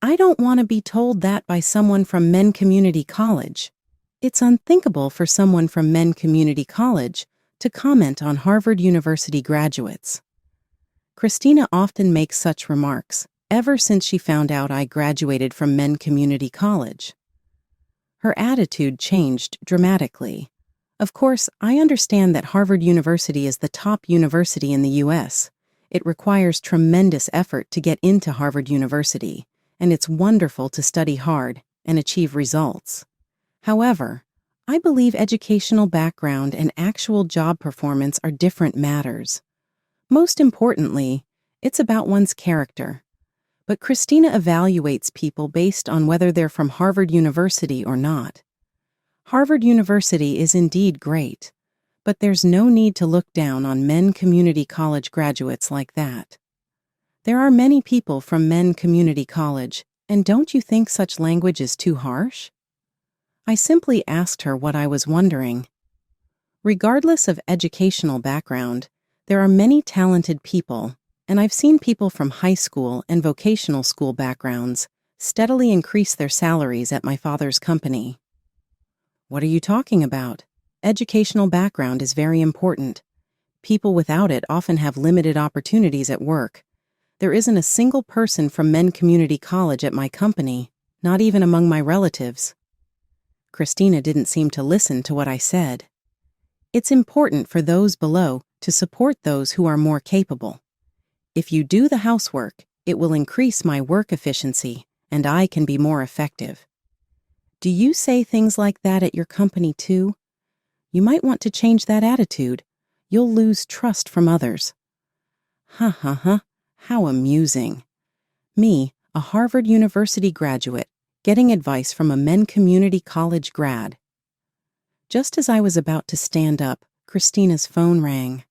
I don't want to be told that by someone from Men Community College. It's unthinkable for someone from Men Community College to comment on Harvard University graduates. Christina often makes such remarks, ever since she found out I graduated from Men Community College. Her attitude changed dramatically. Of course, I understand that Harvard University is the top university in the U.S. It requires tremendous effort to get into Harvard University, and it's wonderful to study hard and achieve results. However, I believe educational background and actual job performance are different matters. Most importantly, it's about one's character. But Christina evaluates people based on whether they're from Harvard University or not. Harvard University is indeed great, but there's no need to look down on Men Community College graduates like that. There are many people from Men Community College, and don't you think such language is too harsh? I simply asked her what I was wondering. Regardless of educational background, there are many talented people, and I've seen people from high school and vocational school backgrounds steadily increase their salaries at my father's company. What are you talking about? Educational background is very important. People without it often have limited opportunities at work. There isn't a single person from Men Community College at my company, not even among my relatives. Christina didn't seem to listen to what I said. It's important for those below to support those who are more capable. If you do the housework, it will increase my work efficiency, and I can be more effective. Do you say things like that at your company too? You might want to change that attitude. You'll lose trust from others. Ha ha ha, how amusing. Me, a Harvard University graduate, getting advice from a Men Community College grad. Just as I was about to stand up, Christina's phone rang.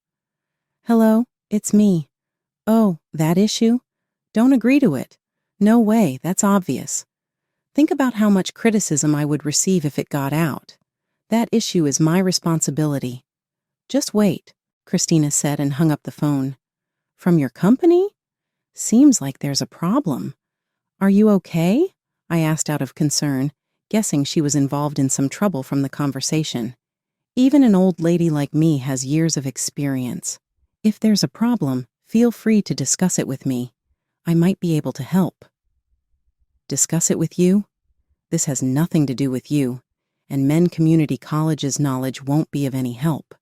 "Hello, it's me." "Oh, that issue? Don't agree to it. No way, that's obvious. Think about how much criticism I would receive if it got out. That issue is my responsibility." "Just wait," Christina said and hung up the phone. "From your company? Seems like there's a problem. Are you okay?" I asked out of concern, guessing she was involved in some trouble from the conversation. Even an old lady like me has years of experience. If there's a problem, feel free to discuss it with me. I might be able to help. Discuss it with you? This has nothing to do with you, and Men Community College's knowledge won't be of any help.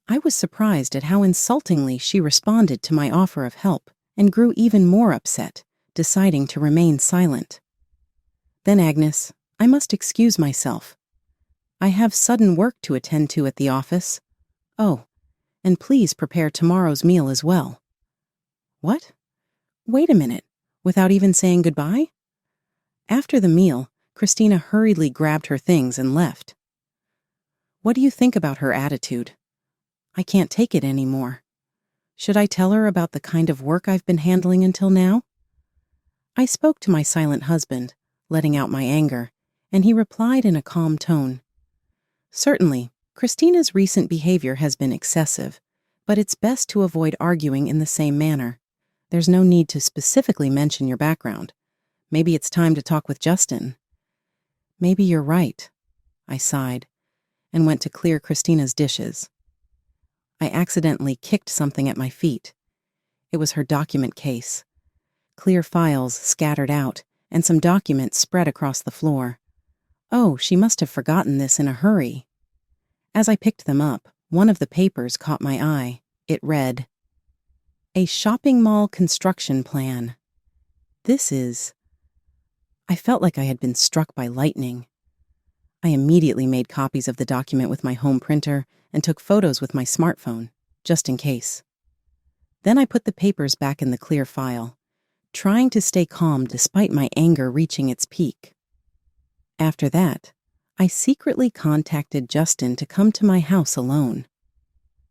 I was surprised at how insultingly she responded to my offer of help and grew even more upset, deciding to remain silent. "Then, Agnes, I must excuse myself. I have sudden work to attend to at the office. Oh, and please prepare tomorrow's meal as well." "What? Wait a minute, without even saying goodbye?" After the meal, Christina hurriedly grabbed her things and left. What do you think about her attitude? I can't take it anymore. Should I tell her about the kind of work I've been handling until now? I spoke to my silent husband, letting out my anger, and he replied in a calm tone. Certainly, Christina's recent behavior has been excessive, but it's best to avoid arguing in the same manner. There's no need to specifically mention your background. Maybe it's time to talk with Justin. Maybe you're right, I sighed, and went to clear Christina's dishes. I accidentally kicked something at my feet. It was her document case. Clear files scattered out, and some documents spread across the floor. Oh, she must have forgotten this in a hurry. As I picked them up, one of the papers caught my eye. It read, "A shopping mall construction plan." I felt like I had been struck by lightning. I immediately made copies of the document with my home printer and took photos with my smartphone, just in case. Then I put the papers back in the clear file, trying to stay calm despite my anger reaching its peak. After that, I secretly contacted Justin to come to my house alone.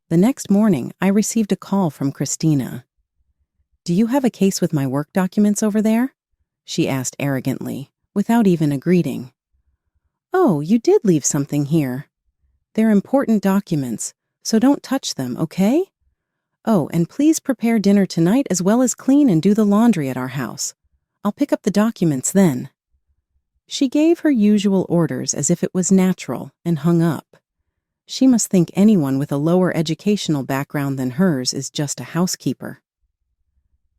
The next morning, I received a call from Christina. "Do you have a case with my work documents over there?" she asked arrogantly, without even a greeting. "Oh, you did leave something here. They're important documents, so don't touch them, okay? Oh, and please prepare dinner tonight as well as clean and do the laundry at our house. I'll pick up the documents then." She gave her usual orders as if it was natural and hung up. She must think anyone with a lower educational background than hers is just a housekeeper.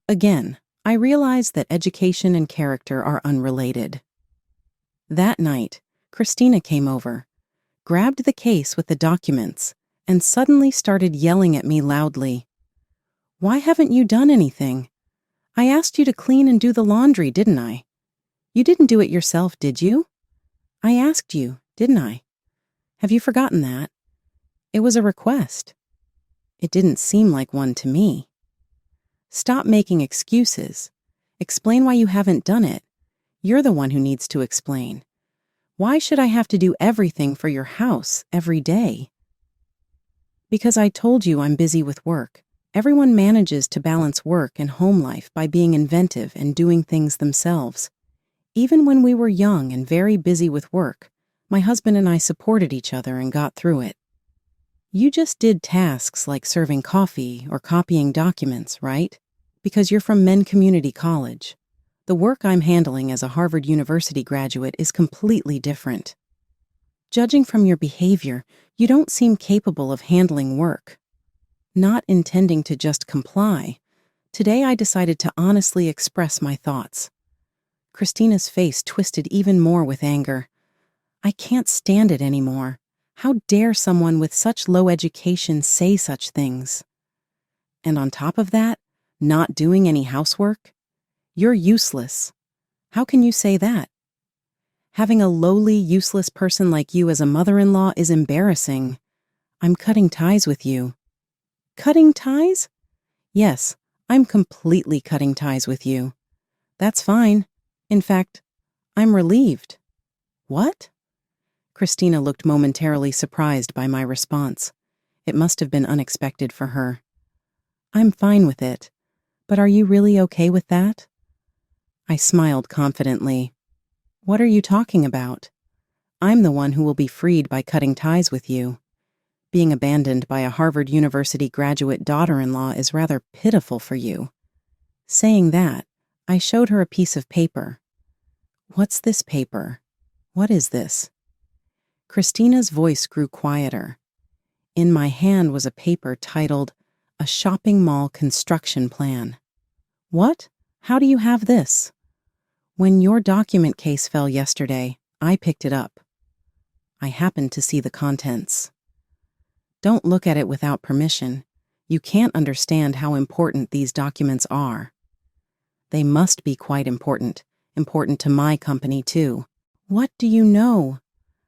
Again, I realized that education and character are unrelated. That night, Christina came over, grabbed the case with the documents, and suddenly started yelling at me loudly. "Why haven't you done anything? I asked you to clean and do the laundry, didn't I? You didn't do it yourself, did you? I asked you, didn't I? Have you forgotten that? It was a request." It didn't seem like one to me. "Stop making excuses. Explain why you haven't done it. You're the one who needs to explain. Why should I have to do everything for your house every day?" "Because I told you I'm busy with work. Everyone manages to balance work and home life by being inventive and doing things themselves. Even when we were young and very busy with work, my husband and I supported each other and got through it. You just did tasks like serving coffee or copying documents, right? Because you're from Men Community College. The work I'm handling as a Harvard University graduate is completely different. Judging from your behavior, you don't seem capable of handling work." Not intending to just comply, today I decided to honestly express my thoughts. Christina's face twisted even more with anger. "I can't stand it anymore. How dare someone with such low education say such things? And on top of that, not doing any housework? You're useless. How can you say that? Having a lowly, useless person like you as a mother-in-law is embarrassing. I'm cutting ties with you." "Cutting ties?" "Yes, I'm completely cutting ties with you." "That's fine. In fact, I'm relieved." "What?" Christina looked momentarily surprised by my response. It must have been unexpected for her. "I'm fine with it. But are you really okay with that?" I smiled confidently. "What are you talking about? I'm the one who will be freed by cutting ties with you. Being abandoned by a Harvard University graduate daughter-in-law is rather pitiful for you." Saying that, I showed her a piece of paper. "What's this paper? What is this?" Christina's voice grew quieter. In my hand was a paper titled, "A Shopping Mall Construction Plan." "What? How do you have this?" "When your document case fell yesterday, I picked it up. I happened to see the contents." "Don't look at it without permission. You can't understand how important these documents are." "They must be quite important to my company too." "What do you know?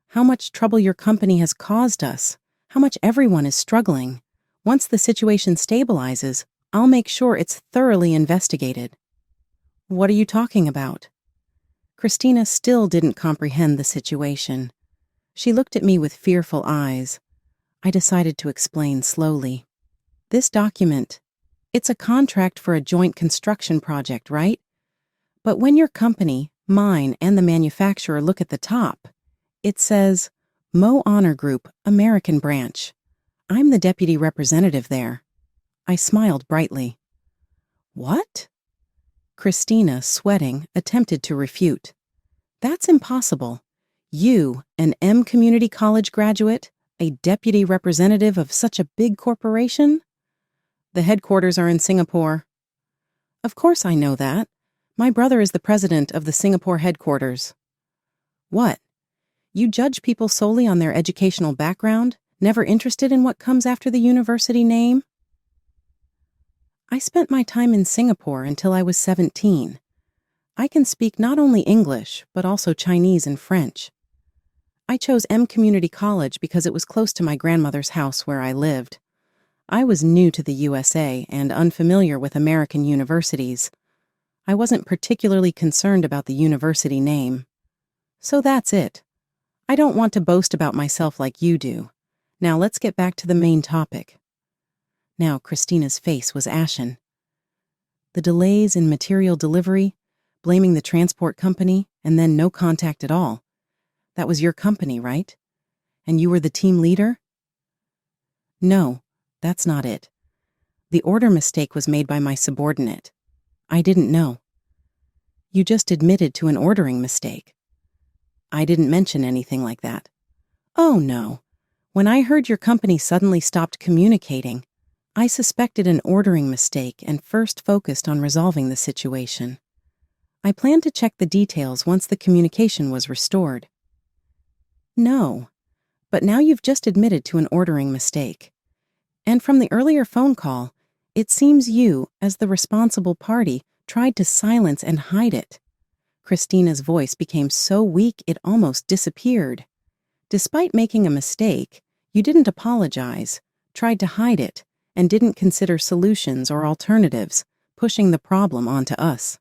How much trouble your company has caused us, how much everyone is struggling. Once the situation stabilizes, I'll make sure it's thoroughly investigated." "What are you talking about?" Christina still didn't comprehend the situation. She looked at me with fearful eyes. I decided to explain slowly. "This document, it's a contract for a joint construction project, right? But when your company, mine, and the manufacturer look at the top, it says, Mo Honor Group, American Branch. I'm the deputy representative there." I smiled brightly. "What?" Christina, sweating, attempted to refute. "That's impossible. You, an M Community College graduate, a deputy representative of such a big corporation?" "The headquarters are in Singapore." "Of course I know that. My brother is the president of the Singapore headquarters." "What? You judge people solely on their educational background, never interested in what comes after the university name? I spent my time in Singapore until I was 17. I can speak not only English, but also Chinese and French. I chose M Community College because it was close to my grandmother's house where I lived. I was new to the USA and unfamiliar with American universities. I wasn't particularly concerned about the university name. So that's it. I don't want to boast about myself like you do. Now let's get back to the main topic. Now Christina's face was ashen. The delays in material delivery, blaming the transport company, and then no contact at all. That was your company, right? And you were the team leader? No, that's not it. The order mistake was made by my subordinate. I didn't know. You just admitted to an ordering mistake. I didn't mention anything like that. Oh, no. When I heard your company suddenly stopped communicating, I suspected an ordering mistake and first focused on resolving the situation. I planned to check the details once the communication was restored. No, but now you've just admitted to an ordering mistake. And from the earlier phone call, it seems you, as the responsible party, tried to silence and hide it. Christina's voice became so weak it almost disappeared. Despite making a mistake, you didn't apologize, tried to hide it, and didn't consider solutions or alternatives, pushing the problem onto us.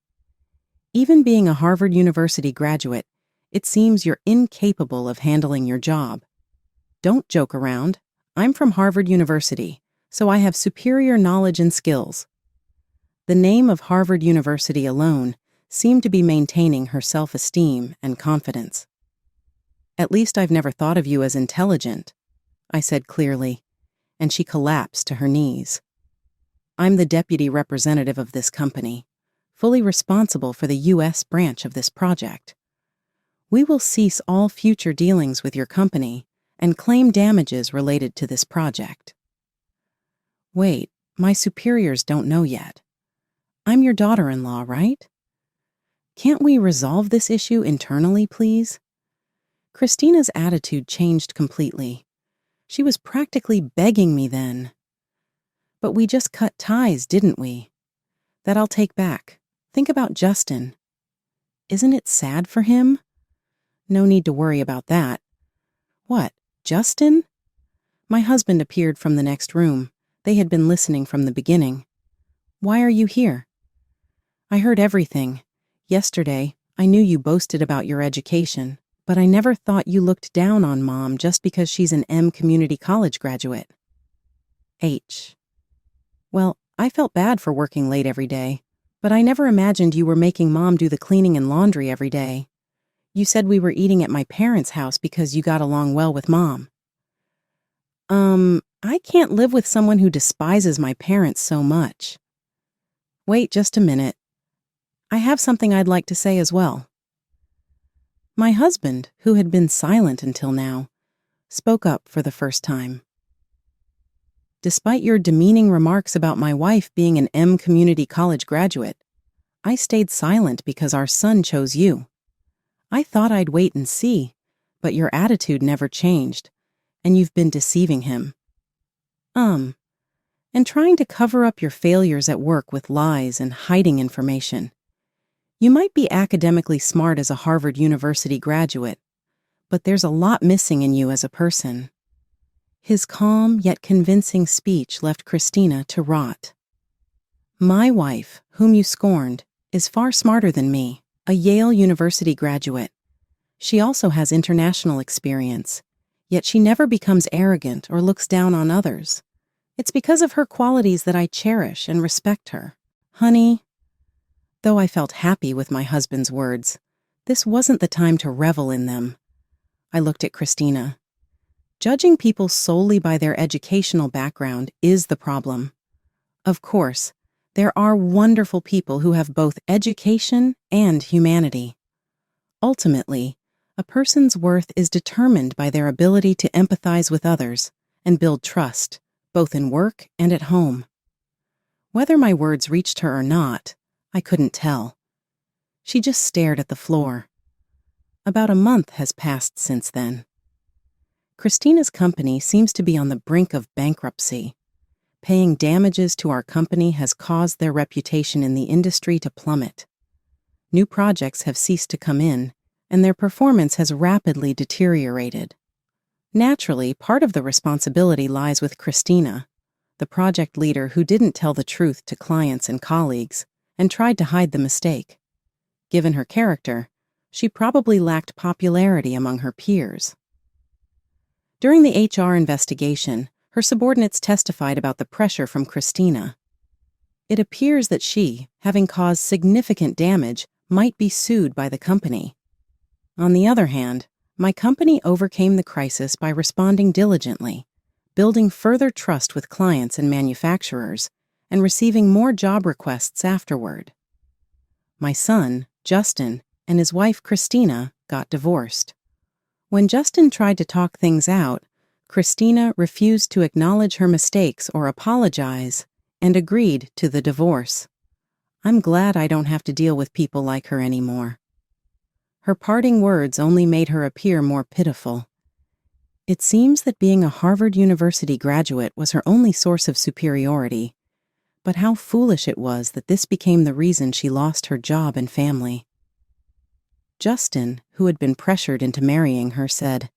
Even being a Harvard University graduate, it seems you're incapable of handling your job. Don't joke around. I'm from Harvard University, so I have superior knowledge and skills. The name of Harvard University alone seemed to be maintaining her self-esteem and confidence. At least I've never thought of you as intelligent, I said clearly, and she collapsed to her knees. I'm the deputy representative of this company, fully responsible for the U.S. branch of this project. We will cease all future dealings with your company and claim damages related to this project. Wait, my superiors don't know yet. I'm your daughter-in-law, right? Can't we resolve this issue internally, please? Christina's attitude changed completely. She was practically begging me then. But we just cut ties, didn't we? That I'll take back. Think about Justin. Isn't it sad for him? No need to worry about that. What, Justin? My husband appeared from the next room. They had been listening from the beginning. Why are you here? I heard everything. Yesterday, I knew you boasted about your education, but I never thought you looked down on Mom just because she's an M Community College graduate. H. Well, I felt bad for working late every day, but I never imagined you were making Mom do the cleaning and laundry every day. You said we were eating at my parents' house because you got along well with Mom. I can't live with someone who despises my parents so much. Wait just a minute. I have something I'd like to say as well. My husband, who had been silent until now, spoke up for the first time. Despite your demeaning remarks about my wife being an M Community College graduate, I stayed silent because our son chose you. I thought I'd wait and see, but your attitude never changed, and you've been deceiving him. And trying to cover up your failures at work with lies and hiding information. You might be academically smart as a Harvard University graduate, but there's a lot missing in you as a person. His calm yet convincing speech left Christina to rot. My wife, whom you scorned, is far smarter than me, a Yale University graduate. She also has international experience, yet she never becomes arrogant or looks down on others. It's because of her qualities that I cherish and respect her. Honey, though I felt happy with my husband's words, this wasn't the time to revel in them. I looked at Christina. Judging people solely by their educational background is the problem. Of course, there are wonderful people who have both education and humanity. Ultimately, a person's worth is determined by their ability to empathize with others and build trust, both in work and at home. Whether my words reached her or not, I couldn't tell. She just stared at the floor. About a month has passed since then. Christina's company seems to be on the brink of bankruptcy. Paying damages to our company has caused their reputation in the industry to plummet. New projects have ceased to come in, and their performance has rapidly deteriorated. Naturally, part of the responsibility lies with Christina, the project leader who didn't tell the truth to clients and colleagues and tried to hide the mistake. Given her character, she probably lacked popularity among her peers. During the HR investigation, her subordinates testified about the pressure from Christina. It appears that she, having caused significant damage, might be sued by the company. On the other hand, my company overcame the crisis by responding diligently, building further trust with clients and manufacturers, and receiving more job requests afterward. My son, Justin, and his wife, Christina, got divorced. When Justin tried to talk things out, Christina refused to acknowledge her mistakes or apologize and agreed to the divorce. I'm glad I don't have to deal with people like her anymore. Her parting words only made her appear more pitiful. It seems that being a Harvard University graduate was her only source of superiority, but how foolish it was that this became the reason she lost her job and family. Justin, who had been pressured into marrying her, said,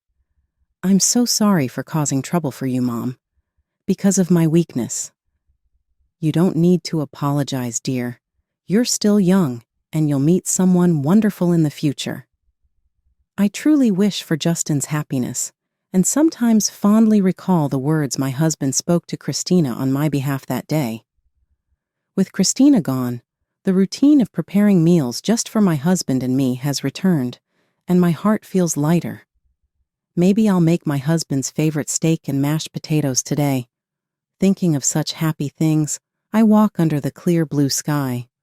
"I'm so sorry for causing trouble for you, Mom, because of my weakness." "You don't need to apologize, dear. You're still young, and you'll meet someone wonderful in the future." I truly wish for Justin's happiness, and sometimes fondly recall the words my husband spoke to Christina on my behalf that day. With Christina gone, the routine of preparing meals just for my husband and me has returned, and my heart feels lighter. Maybe I'll make my husband's favorite steak and mashed potatoes today. Thinking of such happy things, I walk under the clear blue sky,